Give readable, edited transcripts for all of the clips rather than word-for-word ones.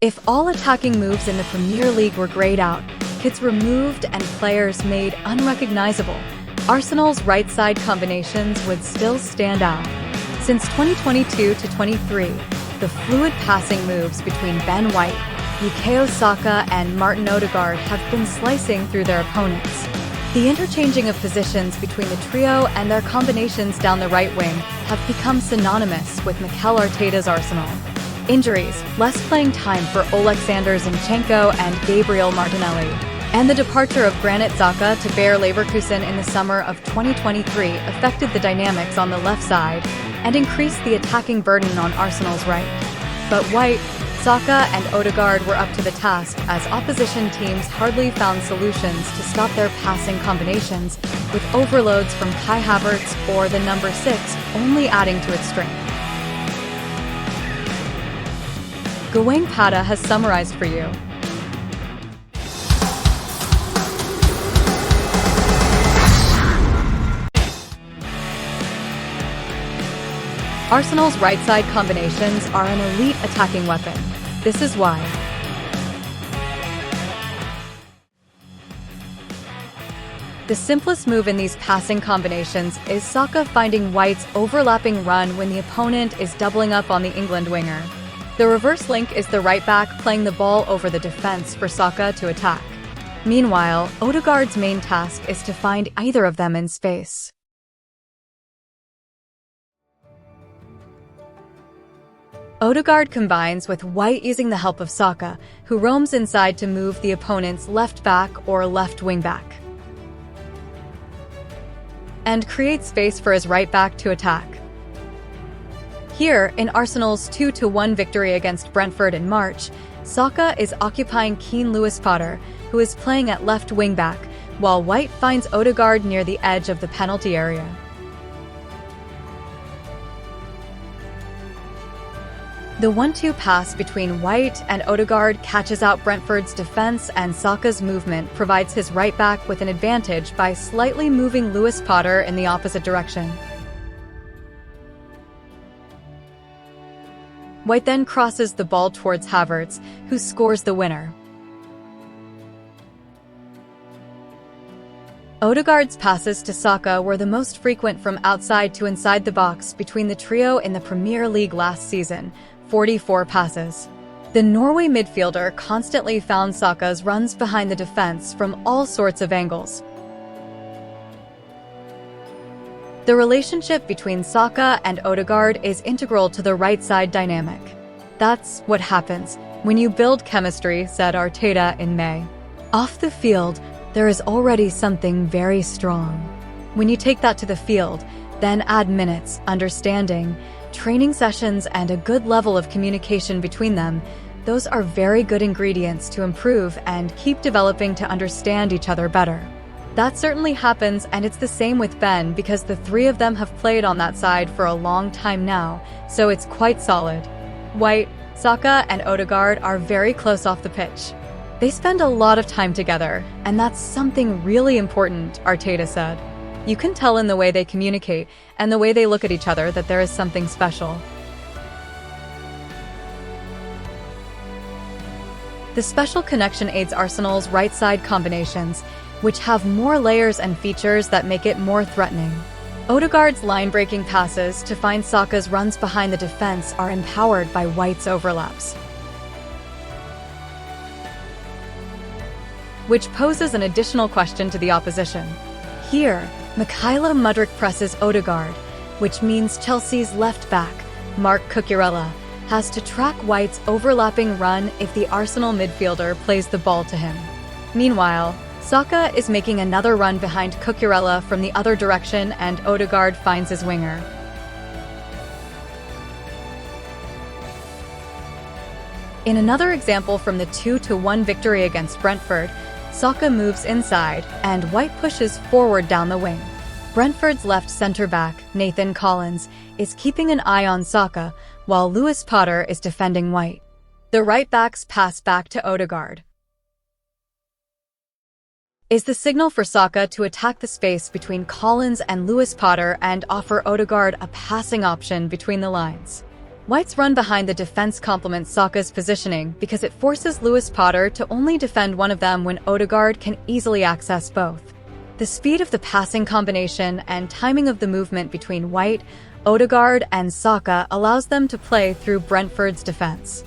If all attacking moves in the Premier League were grayed out, kits removed and players made unrecognizable, Arsenal's right-side combinations would still stand out. Since 2022 to 23, the fluid passing moves between Ben White, Bukayo Saka and Martin Odegaard have been slicing through their opponents. The interchanging of positions between the trio and their combinations down the right wing have become synonymous with Mikel Arteta's Arsenal. Injuries, less playing time for Oleksandr Zinchenko and Gabriel Martinelli, and the departure of Granit Xhaka to Bayer Leverkusen in the summer of 2023 affected the dynamics on the left side and increased the attacking burden on Arsenal's right. But White, Saka and Odegaard were up to the task as opposition teams hardly found solutions to stop their passing combinations, with overloads from Kai Havertz or the number 6 only adding to its strength. Gawang Pata has summarized for you. Arsenal's right-side combinations are an elite attacking weapon. This is why. The simplest move in these passing combinations is Saka finding White's overlapping run when the opponent is doubling up on the England winger. The reverse link is the right-back playing the ball over the defense for Saka to attack. Meanwhile, Odegaard's main task is to find either of them in space. Odegaard combines with White using the help of Saka, who roams inside to move the opponent's left back or left wing back, and create space for his right back to attack. Here, in Arsenal's 2-1 victory against Brentford in March, Saka is occupying Keane Lewis Potter, who is playing at left wing back, while White finds Odegaard near the edge of the penalty area. The 1-2 pass between White and Odegaard catches out Brentford's defense, and Saka's movement provides his right back with an advantage by slightly moving Lewis Potter in the opposite direction. White then crosses the ball towards Havertz, who scores the winner. Odegaard's passes to Saka were the most frequent from outside to inside the box between the trio in the Premier League last season, 44 passes. The Norway midfielder constantly found Saka's runs behind the defense from all sorts of angles. The relationship between Saka and Odegaard is integral to the right-side dynamic. That's what happens when you build chemistry, said Arteta in May. Off the field, there is already something very strong. When you take that to the field, then add minutes, understanding, training sessions, and a good level of communication between them, those are very good ingredients to improve and keep developing to understand each other better. That certainly happens, and it's the same with Ben because the three of them have played on that side for a long time now, so it's quite solid. White, Saka, and Odegaard are very close off the pitch. They spend a lot of time together, and that's something really important, Arteta said. You can tell in the way they communicate and the way they look at each other that there is something special. The special connection aids Arsenal's right-side combinations, which have more layers and features that make it more threatening. Odegaard's line-breaking passes to find Saka's runs behind the defense are empowered by White's overlaps, which poses an additional question to the opposition. Here, Mykhailo Mudryk presses Odegaard, which means Chelsea's left back, Marc Cucurella, has to track White's overlapping run if the Arsenal midfielder plays the ball to him. Meanwhile, Saka is making another run behind Cucurella from the other direction, and Odegaard finds his winger. In another example from the 2-1 victory against Brentford, Saka moves inside, and White pushes forward down the wing. Brentford's left centre-back, Nathan Collins, is keeping an eye on Saka, while Lewis Potter is defending White. The right-backs pass back to Odegaard. Is the signal for Saka to attack the space between Collins and Lewis Potter and offer Odegaard a passing option between the lines. White's run behind the defense complements Saka's positioning because it forces Lewis Potter to only defend one of them when Odegaard can easily access both. The speed of the passing combination and timing of the movement between White, Odegaard, and Saka allows them to play through Brentford's defense.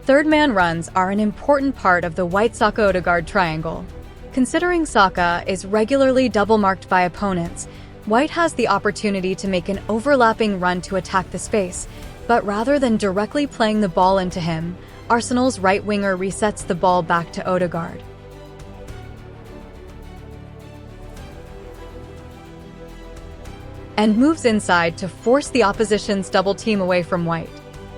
Third-man runs are an important part of the White-Saka-Odegaard triangle. Considering Saka is regularly double-marked by opponents, White has the opportunity to make an overlapping run to attack the space, but rather than directly playing the ball into him, Arsenal's right winger resets the ball back to Odegaard. And moves inside to force the opposition's double team away from White.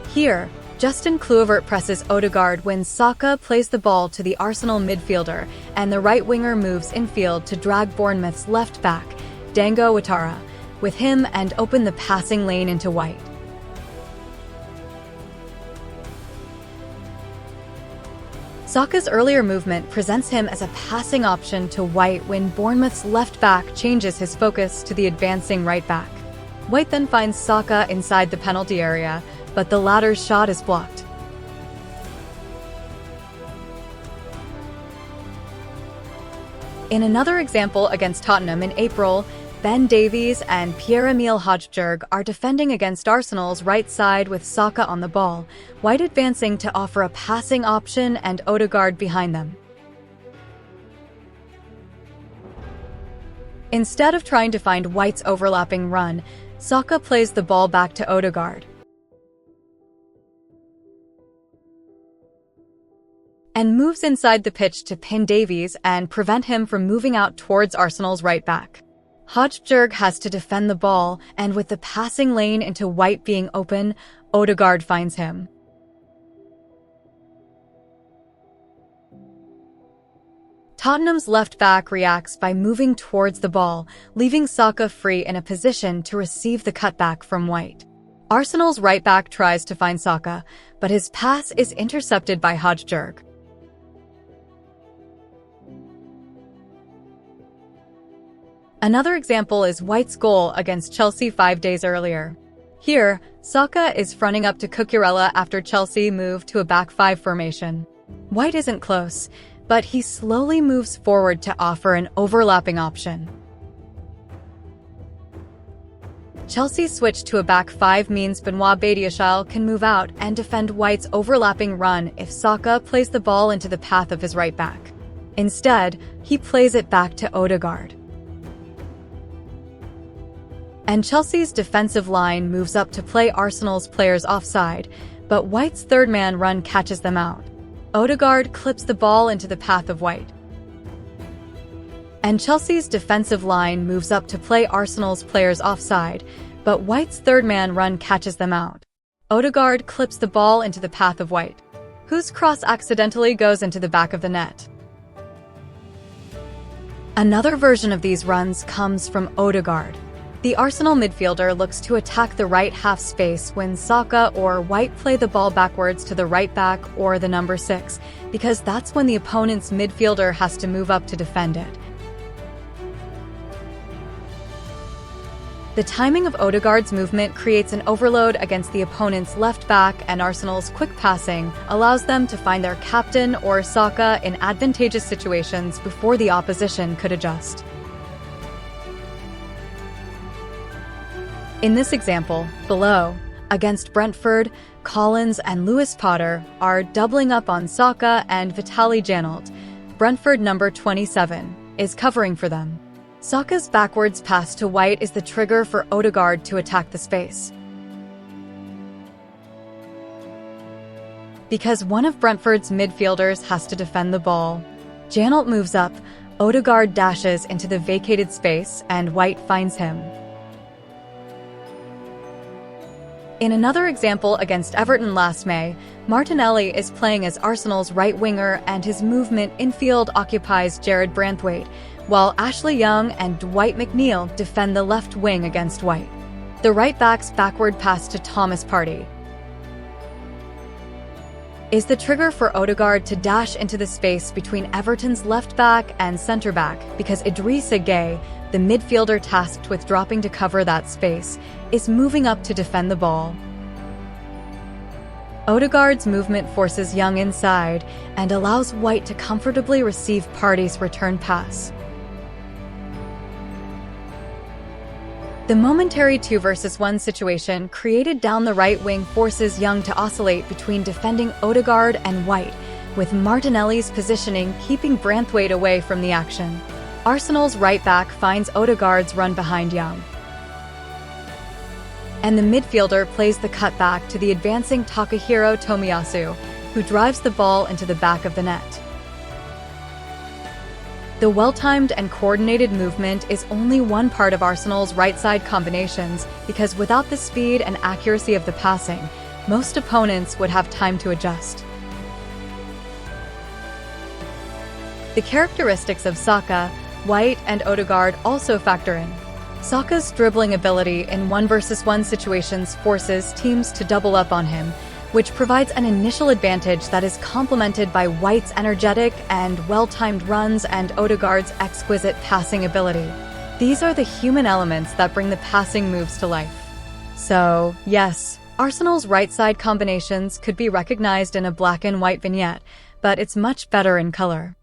Here, Justin Kluivert presses Odegaard when Saka plays the ball to the Arsenal midfielder, and the right winger moves infield to drag Bournemouth's left back, Dango Ouattara, with him and open the passing lane into White. Saka's earlier movement presents him as a passing option to White when Bournemouth's left back changes his focus to the advancing right back. White then finds Saka inside the penalty area, but the latter's shot is blocked. In another example against Tottenham in April, Ben Davies and Pierre-Emile Højbjerg are defending against Arsenal's right side with Saka on the ball, White advancing to offer a passing option and Odegaard behind them. Instead of trying to find White's overlapping run, Saka plays the ball back to Odegaard and moves inside the pitch to pin Davies and prevent him from moving out towards Arsenal's right back. Højbjerg has to defend the ball, and with the passing lane into White being open, Odegaard finds him. Tottenham's left back reacts by moving towards the ball, leaving Saka free in a position to receive the cutback from White. Arsenal's right back tries to find Saka, but his pass is intercepted by Højbjerg. Another example is White's goal against Chelsea 5 days earlier. Here, Saka is fronting up to Cucurella after Chelsea moved to a back five formation. White isn't close, but he slowly moves forward to offer an overlapping option. Chelsea's switch to a back five means Benoit Badiashile can move out and defend White's overlapping run if Saka plays the ball into the path of his right back. Instead, he plays it back to Odegaard. And Chelsea's defensive line moves up to play Arsenal's players offside, but White's third-man run catches them out. Odegaard clips the ball into the path of White. And Chelsea's defensive line moves up to play Arsenal's players offside, but White's third-man run catches them out. Odegaard clips the ball into the path of White, whose cross accidentally goes into the back of the net. Another version of these runs comes from Odegaard. The Arsenal midfielder looks to attack the right half space when Saka or White play the ball backwards to the right back or the number 6, because that's when the opponent's midfielder has to move up to defend it. The timing of Odegaard's movement creates an overload against the opponent's left back, and Arsenal's quick passing allows them to find their captain or Saka in advantageous situations before the opposition could adjust. In this example, below, against Brentford, Collins and Lewis Potter are doubling up on Saka, and Vitaly Janelt, Brentford number 27, is covering for them. Saka's backwards pass to White is the trigger for Odegaard to attack the space. Because one of Brentford's midfielders has to defend the ball, Janelt moves up, Odegaard dashes into the vacated space, and White finds him. In another example against Everton last May, Martinelli is playing as Arsenal's right winger, and his movement infield occupies Jared Branthwaite, while Ashley Young and Dwight McNeil defend the left wing against White. The right back's backward pass to Thomas Partey is the trigger for Odegaard to dash into the space between Everton's left-back and centre-back because Idrissa Gueye, the midfielder tasked with dropping to cover that space, is moving up to defend the ball. Odegaard's movement forces Young inside and allows White to comfortably receive Partey's return pass. The momentary 2-versus-1 situation created down the right wing forces Young to oscillate between defending Odegaard and White, with Martinelli's positioning keeping Branthwaite away from the action. Arsenal's right back finds Odegaard's run behind Young, and the midfielder plays the cutback to the advancing Takahiro Tomiyasu, who drives the ball into the back of the net. The well-timed and coordinated movement is only one part of Arsenal's right-side combinations because without the speed and accuracy of the passing, most opponents would have time to adjust. The characteristics of Saka, White, and Odegaard also factor in. Saka's dribbling ability in 1-versus-1 situations forces teams to double up on him, which provides an initial advantage that is complemented by White's energetic and well-timed runs and Odegaard's exquisite passing ability. These are the human elements that bring the passing moves to life. So, yes, Arsenal's right-side combinations could be recognized in a black and white vignette, but it's much better in color.